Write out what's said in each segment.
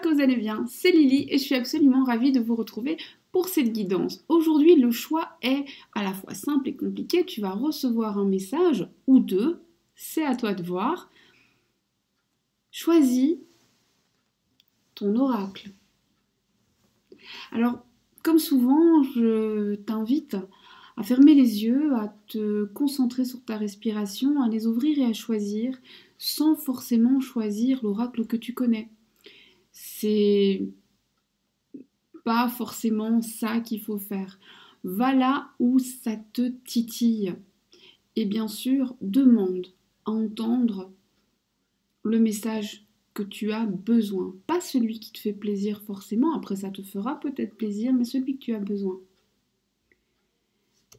j'espère que vous allez bien, c'est Lily et je suis absolument ravie de vous retrouver pour cette guidance. Aujourd'hui, le choix est à la fois simple et compliqué. Tu vas recevoir un message ou deux, c'est à toi de voir. Choisis ton oracle. Alors, comme souvent, je t'invite à fermer les yeux, à te concentrer sur ta respiration, à les ouvrir et à choisir, sans forcément choisir l'oracle que tu connais. C'est pas forcément ça qu'il faut faire. Va là où ça te titille. Et bien sûr, demande à entendre le message que tu as besoin. Pas celui qui te fait plaisir forcément, après ça te fera peut-être plaisir, mais celui que tu as besoin.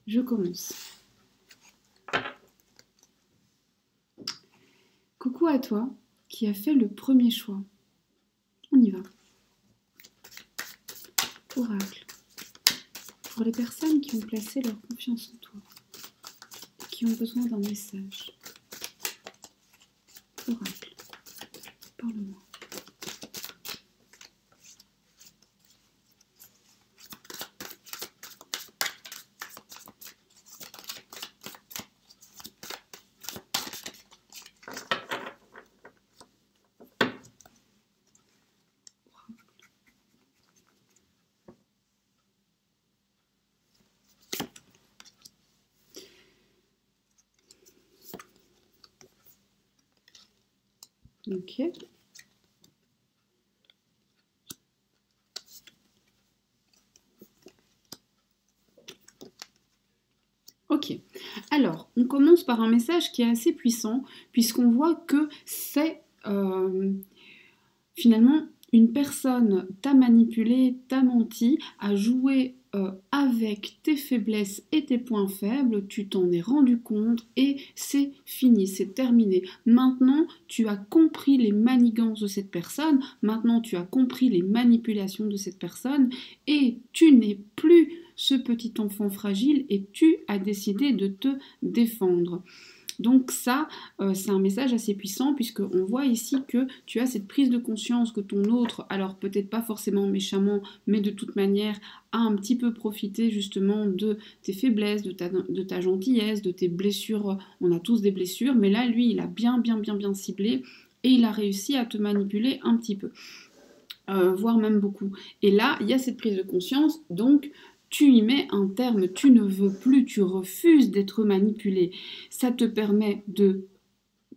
Je commence. Coucou à toi qui as fait le premier choix. On y va. Oracle. Pour les personnes qui ont placé leur confiance en toi, qui ont besoin d'un message. Oracle. Parle-moi. Ok. Ok. Alors, on commence par un message qui est assez puissant, puisqu'on voit que c'est finalement une personne t'a manipulé, t'a menti, a joué avec tes faiblesses et tes points faibles, tu t'en es rendu compte et c'est fini, c'est terminé. Maintenant, tu as compris les manigances de cette personne, maintenant tu as compris les manipulations de cette personne et tu n'es plus ce petit enfant fragile et tu as décidé de te défendre. Donc ça, c'est un message assez puissant puisqu'on voit ici que tu as cette prise de conscience que ton autre, alors peut-être pas forcément méchamment, mais de toute manière, a un petit peu profité justement de tes faiblesses, de ta gentillesse, de tes blessures. On a tous des blessures, mais là, lui, il a bien ciblé et il a réussi à te manipuler un petit peu, voire même beaucoup. Et là, il y a cette prise de conscience, donc tu y mets un terme, tu ne veux plus, tu refuses d'être manipulé. Ça te permet de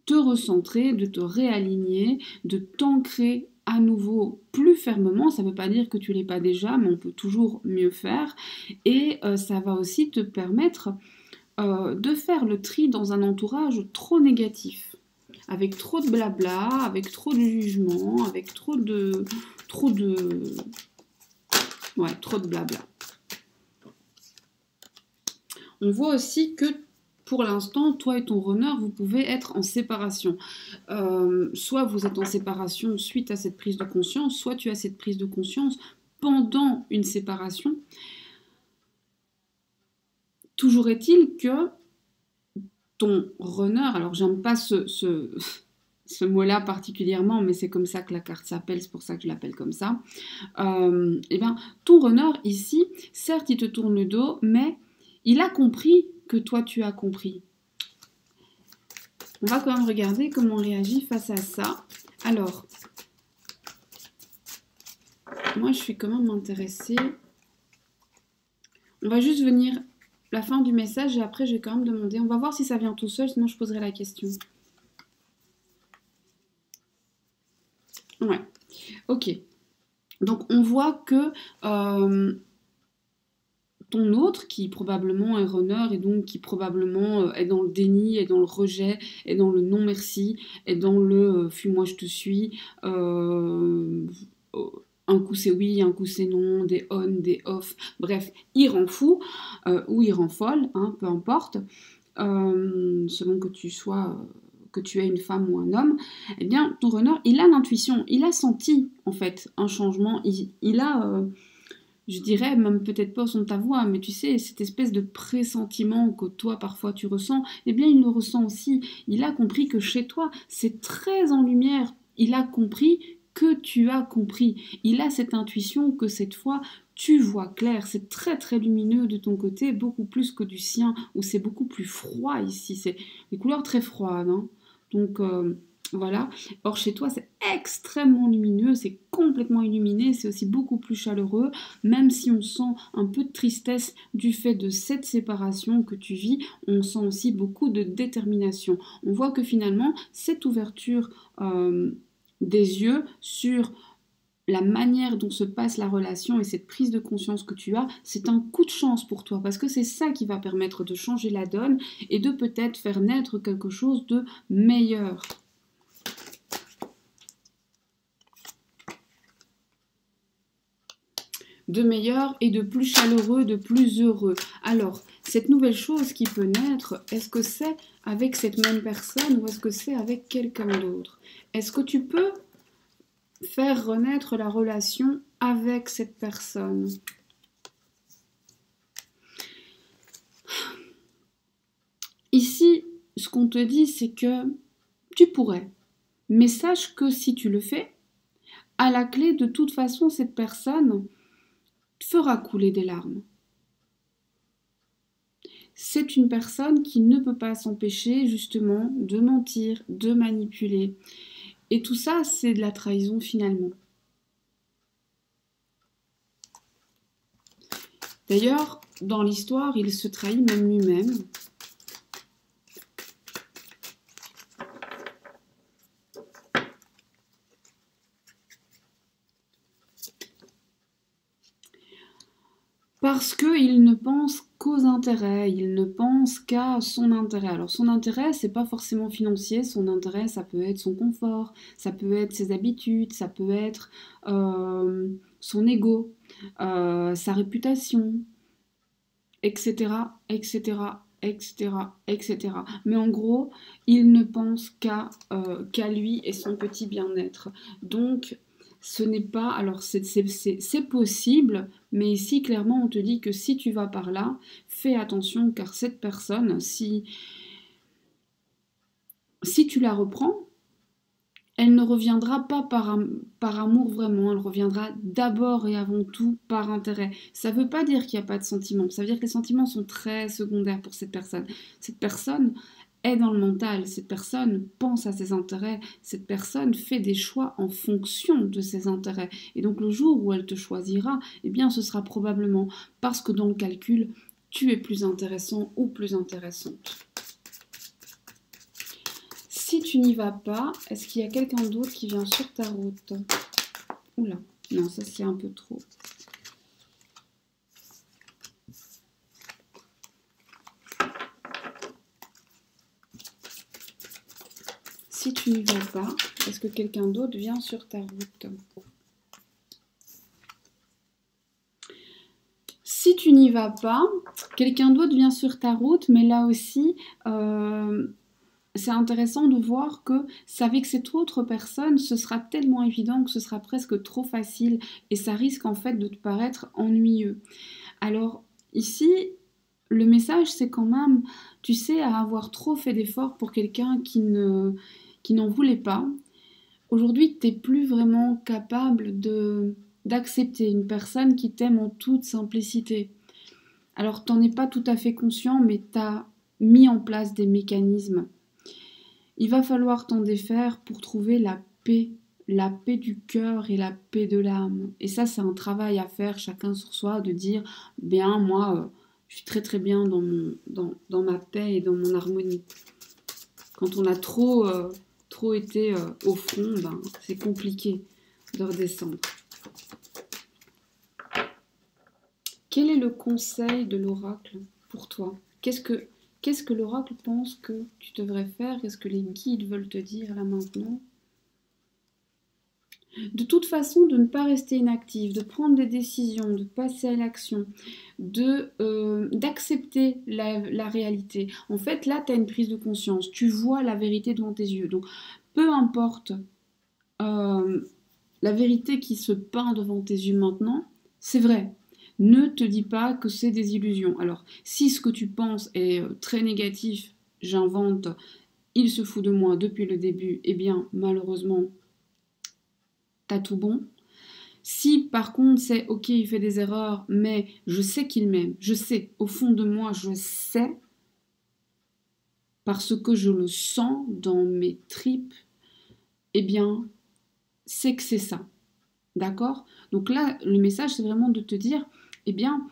te recentrer, de te réaligner, de t'ancrer à nouveau plus fermement. Ça ne veut pas dire que tu ne l'es pas déjà, mais on peut toujours mieux faire. Et ça va aussi te permettre de faire le tri dans un entourage trop négatif, avec trop de blabla, avec trop de jugement, avec trop de blabla. On voit aussi que pour l'instant, toi et ton runner, vous pouvez être en séparation. Soit vous êtes en séparation suite à cette prise de conscience, soit tu as cette prise de conscience pendant une séparation. Toujours est-il que ton runner, alors j'aime pas ce mot-là particulièrement, mais c'est comme ça que la carte s'appelle, c'est pour ça que je l'appelle comme ça. Eh bien, ton runner ici, certes, il te tourne le dos, mais il a compris que toi, tu as compris. On va quand même regarder comment on réagit face à ça. Alors, moi, je suis quand même intéressée. On va juste venir la fin du message et après, je vais quand même demander. On va voir si ça vient tout seul, sinon je poserai la question. Ouais, ok. Donc, on voit que ton autre, qui probablement est runner et donc qui probablement est dans le déni, est dans le rejet, est dans le non merci, est dans le fuis-moi je te suis, un coup c'est oui, un coup c'est non, des on, des off, bref, il rend fou ou il rend folle, hein, peu importe, selon que tu sois... que tu es une femme ou un homme, eh bien, ton runner, il a l'intuition, il a senti, en fait, un changement, il a... je dirais, même peut-être pas au son de ta voix, mais tu sais, cette espèce de pressentiment que toi, parfois, tu ressens, eh bien, il le ressent aussi. Il a compris que chez toi, c'est très en lumière. Il a compris que tu as compris. Il a cette intuition que cette fois, tu vois clair. C'est très très lumineux de ton côté, beaucoup plus que du sien, où c'est beaucoup plus froid ici. C'est des couleurs très froides, hein. Donc voilà. Or chez toi, c'est extrêmement lumineux, c'est complètement illuminé, c'est aussi beaucoup plus chaleureux, même si on sent un peu de tristesse du fait de cette séparation que tu vis, on sent aussi beaucoup de détermination. On voit que finalement, cette ouverture des yeux sur la manière dont se passe la relation et cette prise de conscience que tu as, c'est un coup de chance pour toi parce que c'est ça qui va permettre de changer la donne et de peut-être faire naître quelque chose de meilleur. De meilleur et de plus chaleureux, de plus heureux. Alors, cette nouvelle chose qui peut naître, est-ce que c'est avec cette même personne ou est-ce que c'est avec quelqu'un d'autre? Est-ce que tu peux faire renaître la relation avec cette personne? Ici, ce qu'on te dit, c'est que tu pourrais. Mais sache que si tu le fais, à la clé, de toute façon, cette personne fera couler des larmes. C'est une personne qui ne peut pas s'empêcher justement de mentir, de manipuler. Et tout ça, c'est de la trahison finalement. D'ailleurs, dans l'histoire, il se trahit même lui-même. Parce qu'il ne pense qu'aux intérêts, il ne pense qu'à son intérêt. Alors son intérêt, c'est pas forcément financier, son intérêt, ça peut être son confort, ça peut être ses habitudes, ça peut être son ego, sa réputation, etc., etc., etc., etc. Mais en gros, il ne pense qu'à lui et son petit bien-être. Donc, ce n'est pas... Alors, c'est possible, mais ici, clairement, on te dit que si tu vas par là, fais attention, car cette personne, si tu la reprends, elle ne reviendra pas par amour vraiment, elle reviendra d'abord et avant tout par intérêt. Ça ne veut pas dire qu'il n'y a pas de sentiments, ça veut dire que les sentiments sont très secondaires pour cette personne. Cette personne est dans le mental, cette personne pense à ses intérêts, cette personne fait des choix en fonction de ses intérêts. Et donc le jour où elle te choisira, eh bien ce sera probablement parce que dans le calcul, tu es plus intéressant ou plus intéressante. Si tu n'y vas pas, est-ce qu'il y a quelqu'un d'autre qui vient sur ta route? Oula, non, ça c'est un peu trop. Si tu n'y vas pas, est-ce que quelqu'un d'autre vient sur ta route? Si tu n'y vas pas, quelqu'un d'autre vient sur ta route, mais là aussi... c'est intéressant de voir que c'est avec cette autre personne, ce sera tellement évident que ce sera presque trop facile et ça risque en fait de te paraître ennuyeux. Alors ici, le message c'est quand même, tu sais, à avoir trop fait d'efforts pour quelqu'un qui n'en voulait pas. Aujourd'hui, tu n'es plus vraiment capable d'accepter une personne qui t'aime en toute simplicité. Alors, tu n'en es pas tout à fait conscient, mais tu as mis en place des mécanismes. Il va falloir t'en défaire pour trouver la paix du cœur et la paix de l'âme. Et ça, c'est un travail à faire chacun sur soi, de dire, bien, moi, je suis très très bien dans ma paix et dans mon harmonie. Quand on a trop été au fond, ben, c'est compliqué de redescendre. Quel est le conseil de l'oracle pour toi? Qu'est-ce que l'oracle pense que tu devrais faire? Qu'est-ce que les guides veulent te dire là maintenant? De toute façon, de ne pas rester inactif, de prendre des décisions, de passer à l'action, d'accepter la réalité. En fait, là, tu as une prise de conscience. Tu vois la vérité devant tes yeux. Donc, peu importe la vérité qui se peint devant tes yeux maintenant, c'est vrai. Ne te dis pas que c'est des illusions. Alors, si ce que tu penses est très négatif, j'invente, il se fout de moi depuis le début, eh bien, malheureusement, t'as tout bon. Si par contre c'est ok, il fait des erreurs, mais je sais qu'il m'aime, je sais, au fond de moi, je sais, parce que je le sens dans mes tripes, eh bien, c'est que c'est ça. D'accord? Donc là, le message, c'est vraiment de te dire, eh bien,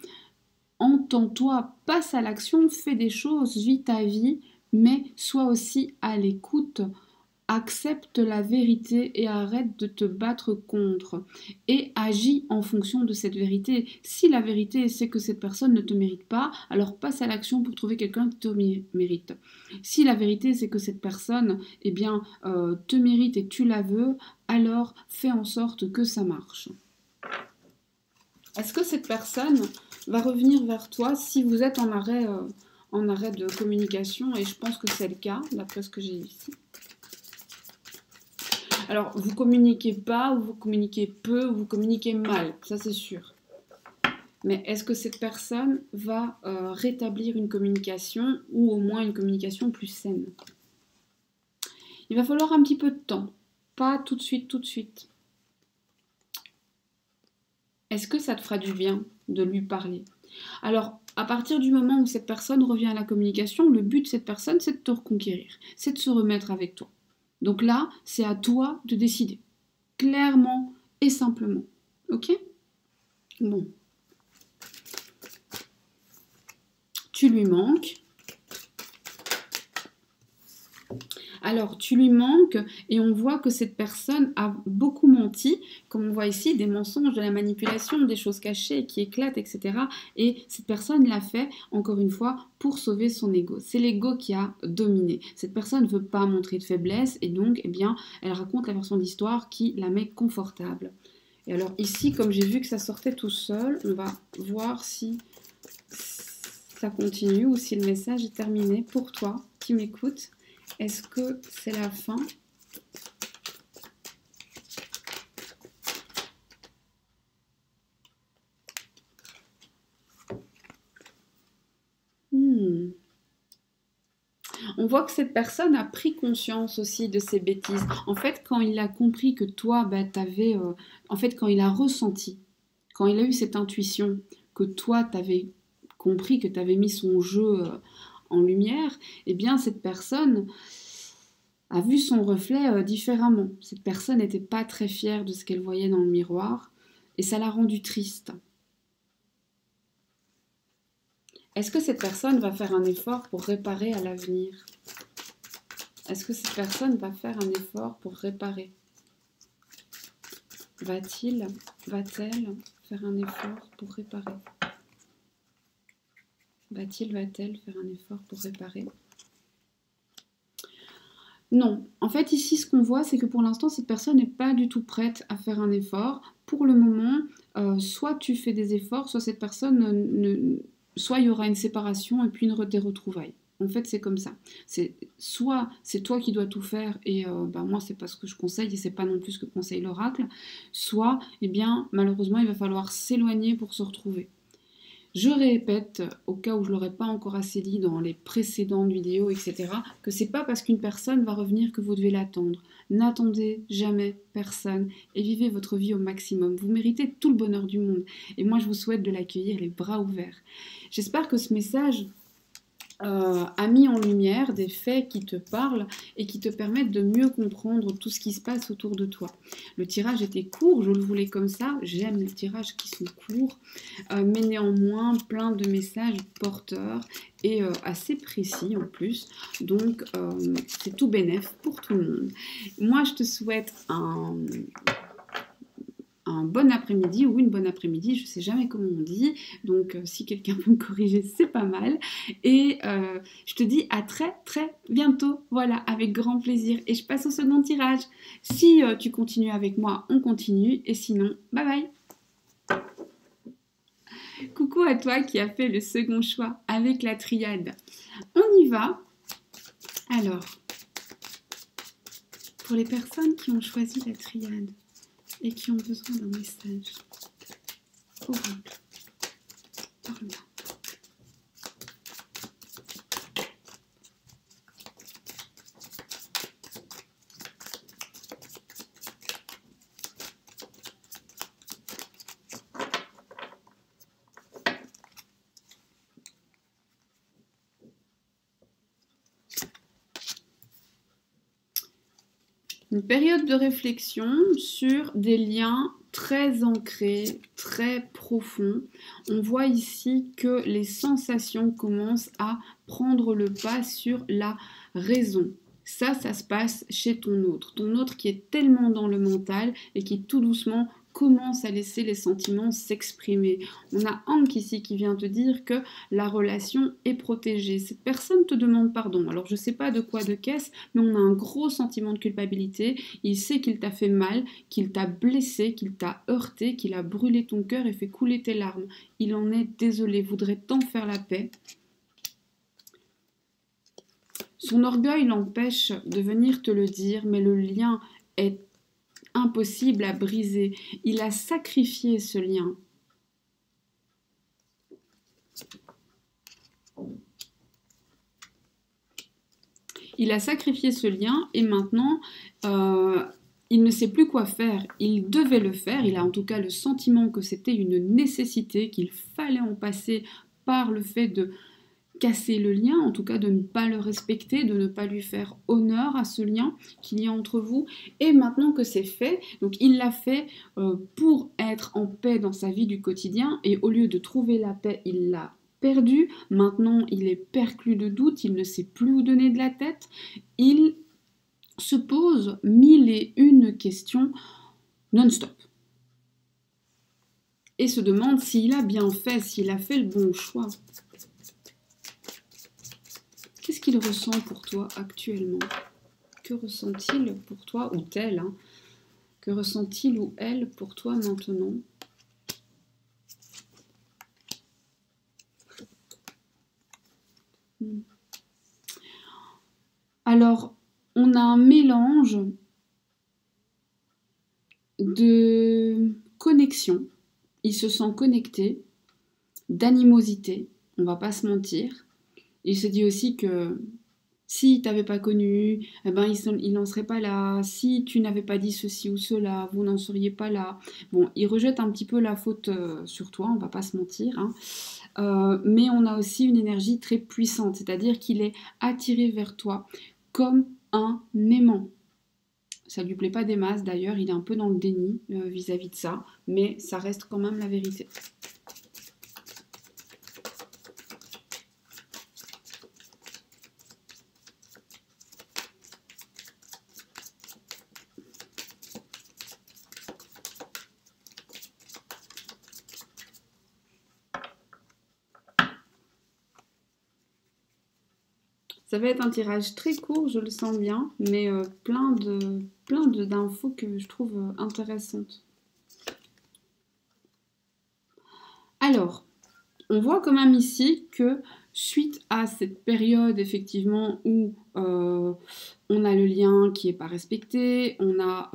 entends-toi, passe à l'action, fais des choses, vis ta vie, mais sois aussi à l'écoute. Accepte la vérité et arrête de te battre contre. Et agis en fonction de cette vérité. Si la vérité c'est que cette personne ne te mérite pas, alors passe à l'action pour trouver quelqu'un qui te mérite. Si la vérité c'est que cette personne eh bien, te mérite et tu la veux, alors fais en sorte que ça marche. Est-ce que cette personne va revenir vers toi si vous êtes en arrêt de communication? Et je pense que c'est le cas, d'après ce que j'ai ici. Alors, vous communiquez pas, ou vous communiquez peu, ou vous communiquez mal, ça c'est sûr. Mais est-ce que cette personne va rétablir une communication, ou au moins une communication plus saine? Il va falloir un petit peu de temps, pas tout de suite, tout de suite. Est-ce que ça te fera du bien de lui parler? Alors, à partir du moment où cette personne revient à la communication, le but de cette personne, c'est de te reconquérir, c'est de se remettre avec toi. Donc là, c'est à toi de décider, clairement et simplement. Ok? Bon. Tu lui manques. Alors, tu lui manques et on voit que cette personne a beaucoup menti, comme on voit ici, des mensonges, de la manipulation, des choses cachées qui éclatent, etc. Et cette personne l'a fait, encore une fois, pour sauver son ego. C'est l'ego qui a dominé. Cette personne ne veut pas montrer de faiblesse et donc, eh bien, elle raconte la version d'histoire qui la met confortable. Et alors ici, comme j'ai vu que ça sortait tout seul, on va voir si ça continue ou si le message est terminé pour toi qui m'écoutes. Est-ce que c'est la fin? On voit que cette personne a pris conscience aussi de ses bêtises. En fait, quand il a compris que toi, t'avais... en fait, quand il a ressenti, quand il a eu cette intuition que toi, t'avais compris, que t'avais mis son jeu en lumière, eh bien, cette personne a vu son reflet différemment. Cette personne n'était pas très fière de ce qu'elle voyait dans le miroir et ça l'a rendue triste. Est-ce que cette personne va faire un effort pour réparer à l'avenir? Est-ce que cette personne va faire un effort pour réparer? Va-t-il, va-t-elle faire un effort pour réparer? Va-t-il, va-t-elle faire un effort pour réparer? Non. En fait, ici, ce qu'on voit, c'est que pour l'instant, cette personne n'est pas du tout prête à faire un effort. Pour le moment, soit tu fais des efforts, soit cette personne soit il y aura une séparation et puis des retrouvailles. En fait, c'est comme ça. Soit c'est toi qui dois tout faire et moi, c'est pas ce que je conseille et c'est pas non plus ce que conseille l'oracle. Soit, eh bien, malheureusement, il va falloir s'éloigner pour se retrouver. Je répète, au cas où je ne l'aurais pas encore assez dit dans les précédentes vidéos, etc., que c'est pas parce qu'une personne va revenir que vous devez l'attendre. N'attendez jamais personne et vivez votre vie au maximum. Vous méritez tout le bonheur du monde. Et moi, je vous souhaite de l'accueillir les bras ouverts. J'espère que ce message a mis en lumière des faits qui te parlent et qui te permettent de mieux comprendre tout ce qui se passe autour de toi. Le tirage était court, je le voulais comme ça, j'aime les tirages qui sont courts, mais néanmoins plein de messages porteurs et assez précis en plus, donc c'est tout bénef pour tout le monde. Moi je te souhaite un bon après-midi ou une bonne après-midi, je ne sais jamais comment on dit, donc si quelqu'un peut me corriger, c'est pas mal. Et je te dis à très très bientôt, voilà, avec grand plaisir. Et je passe au second tirage. Si tu continues avec moi, on continue, et sinon, bye bye. Coucou à toi qui as fait le second choix avec la triade. On y va. Alors, pour les personnes qui ont choisi la triade, et qui ont besoin d'un message. Oracle, parle-moi. Une période de réflexion sur des liens très ancrés, très profonds. On voit ici que les sensations commencent à prendre le pas sur la raison. Ça se passe chez ton autre qui est tellement dans le mental et qui tout doucement commence à laisser les sentiments s'exprimer. On a Hank ici qui vient te dire que la relation est protégée. Cette personne te demande pardon. Alors je ne sais pas de quoi de qu'est-ce, mais on a un gros sentiment de culpabilité. Il sait qu'il t'a fait mal, qu'il t'a blessé, qu'il t'a heurté, qu'il a brûlé ton cœur et fait couler tes larmes. Il en est désolé, voudrait tant faire la paix. Son orgueil l'empêche de venir te le dire, mais le lien est impossible à briser. Il a sacrifié ce lien. Il a sacrifié ce lien et maintenant, il ne sait plus quoi faire. Il devait le faire. Il a en tout cas le sentiment que c'était une nécessité, qu'il fallait en passer par le fait de casser le lien, en tout cas de ne pas le respecter, de ne pas lui faire honneur à ce lien qu'il y a entre vous. Et maintenant que c'est fait, donc il l'a fait pour être en paix dans sa vie du quotidien, et au lieu de trouver la paix, il l'a perdu. Maintenant, il est perclus de doutes, il ne sait plus où donner de la tête. Il se pose 1001 questions non-stop. Et se demande s'il a bien fait, s'il a fait le bon choix. Qu'est-ce qu'il ressent pour toi actuellement? Que ressent-il pour toi, ou tel, hein? Que ressent-il ou elle pour toi maintenant? Alors, on a un mélange de connexion. Il se sent connecté, d'animosité, on va pas se mentir. Il se dit aussi que si tu n'avais pas connu, eh ben, il n'en serait pas là. Si tu n'avais pas dit ceci ou cela, vous n'en seriez pas là. Bon, il rejette un petit peu la faute sur toi, on va pas se mentir. Hein. Mais on a aussi une énergie très puissante, c'est-à-dire qu'il est attiré vers toi comme un aimant. Ça lui plaît pas des masses d'ailleurs, il est un peu dans le déni vis-à-vis de ça, mais ça reste quand même la vérité. Ça va être un tirage très court, je le sens bien, mais plein d'infos que je trouve intéressantes. Alors, on voit quand même ici que suite à cette période effectivement où on a le lien qui n'est pas respecté, on a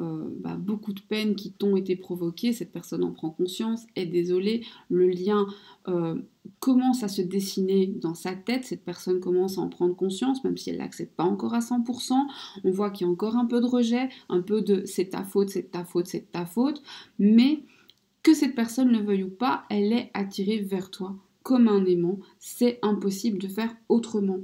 beaucoup de peines qui t'ont été provoquées, cette personne en prend conscience, est désolée, le lien commence à se dessiner dans sa tête, cette personne commence à en prendre conscience, même si elle ne l'accepte pas encore à 100%, on voit qu'il y a encore un peu de rejet, un peu de c'est ta faute, c'est ta faute, c'est ta faute, mais que cette personne le veuille ou pas, elle est attirée vers toi comme un aimant, c'est impossible de faire autrement.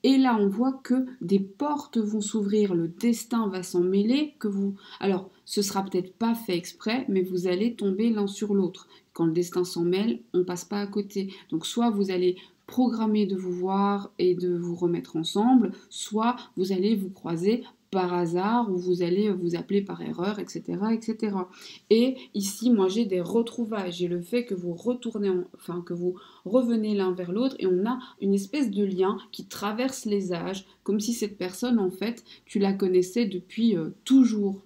Et là, on voit que des portes vont s'ouvrir, le destin va s'en mêler, que vous... Alors, ce sera peut-être pas fait exprès, mais vous allez tomber l'un sur l'autre. Quand le destin s'en mêle, on passe pas à côté. Donc, soit vous allez programmer de vous voir et de vous remettre ensemble, soit vous allez vous croiser par hasard ou vous allez vous appeler par erreur, etc., etc. Et ici, moi, j'ai des retrouvailles. J'ai le fait que vous que vous revenez l'un vers l'autre et on a une espèce de lien qui traverse les âges, comme si cette personne, en fait, tu la connaissais depuis toujours.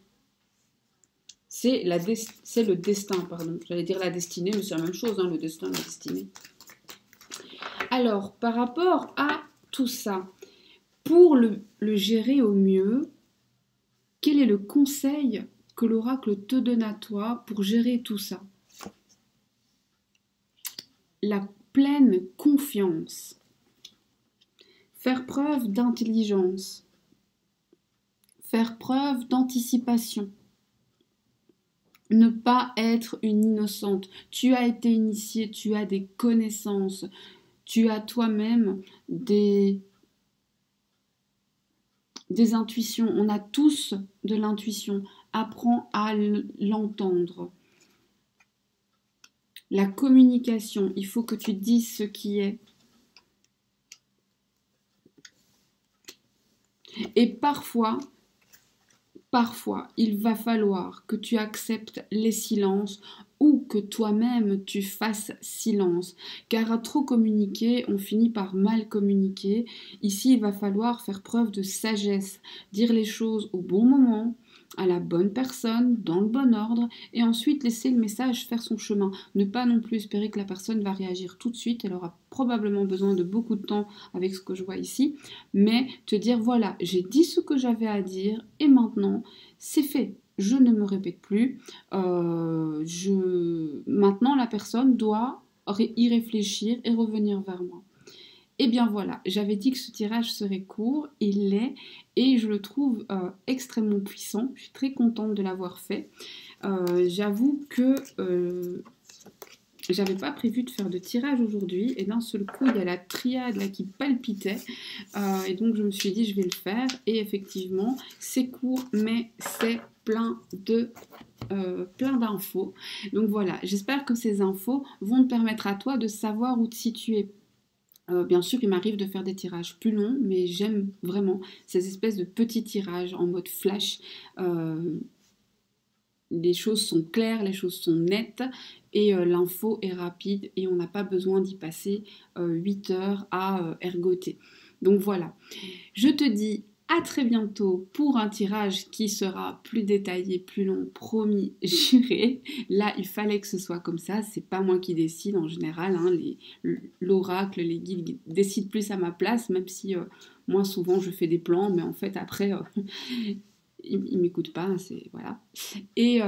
C'est le destin, pardon. J'allais dire la destinée, mais c'est la même chose, hein, le destin, la destinée. Alors, par rapport à tout ça, pour le gérer au mieux, quel est le conseil que l'oracle te donne à toi pour gérer tout ça? La pleine confiance. Faire preuve d'intelligence. Faire preuve d'anticipation. Ne pas être une innocente. Tu as été initiée, tu as des connaissances, tu as toi-même des des intuitions. On a tous de l'intuition. Apprends à l'entendre. La communication, il faut que tu dises ce qui est. Et parfois, il va falloir que tu acceptes les silences ou que toi-même tu fasses silence. Car à trop communiquer, on finit par mal communiquer. Ici, il va falloir faire preuve de sagesse, dire les choses au bon moment, à la bonne personne, dans le bon ordre, et ensuite laisser le message faire son chemin. Ne pas non plus espérer que la personne va réagir tout de suite, elle aura probablement besoin de beaucoup de temps avec ce que je vois ici, mais te dire voilà, j'ai dit ce que j'avais à dire, et maintenant, c'est fait. Je ne me répète plus. Maintenant, la personne doit y réfléchir et revenir vers moi. Et bien voilà, j'avais dit que ce tirage serait court, il l'est, et je le trouve extrêmement puissant. Je suis très contente de l'avoir fait. J'avoue que j'avais pas prévu de faire de tirage aujourd'hui, et d'un seul coup, il y a la triade là qui palpitait, et donc je me suis dit je vais le faire, et effectivement, c'est court, mais c'est plein d'infos. Donc voilà, j'espère que ces infos vont te permettre à toi de savoir où te situer. Bien sûr, il m'arrive de faire des tirages plus longs, mais j'aime vraiment ces espèces de petits tirages en mode flash. Les choses sont claires, les choses sont nettes, et l'info est rapide, et on n'a pas besoin d'y passer 8 heures à ergoter. Donc voilà, je te dis à très bientôt pour un tirage qui sera plus détaillé, plus long, promis, juré. Là, il fallait que ce soit comme ça, c'est pas moi qui décide en général, hein, l'oracle, les guides décident plus à ma place, même si moi souvent je fais des plans, mais en fait après ils m'écoutent pas, c'est voilà. Et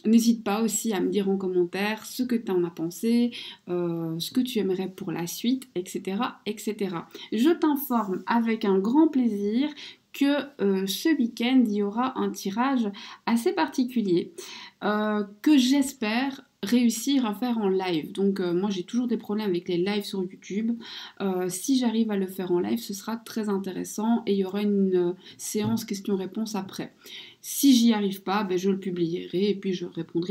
n'hésite pas aussi à me dire en commentaire ce que tu en as pensé, ce que tu aimerais pour la suite, etc. etc. Je t'informe avec un grand plaisir que ce week-end, il y aura un tirage assez particulier que j'espère réussir à faire en live. Donc moi j'ai toujours des problèmes avec les lives sur YouTube. Si j'arrive à le faire en live, ce sera très intéressant, et il y aura une séance questions-réponses après. Si j'y arrive pas, ben, je le publierai et puis je répondrai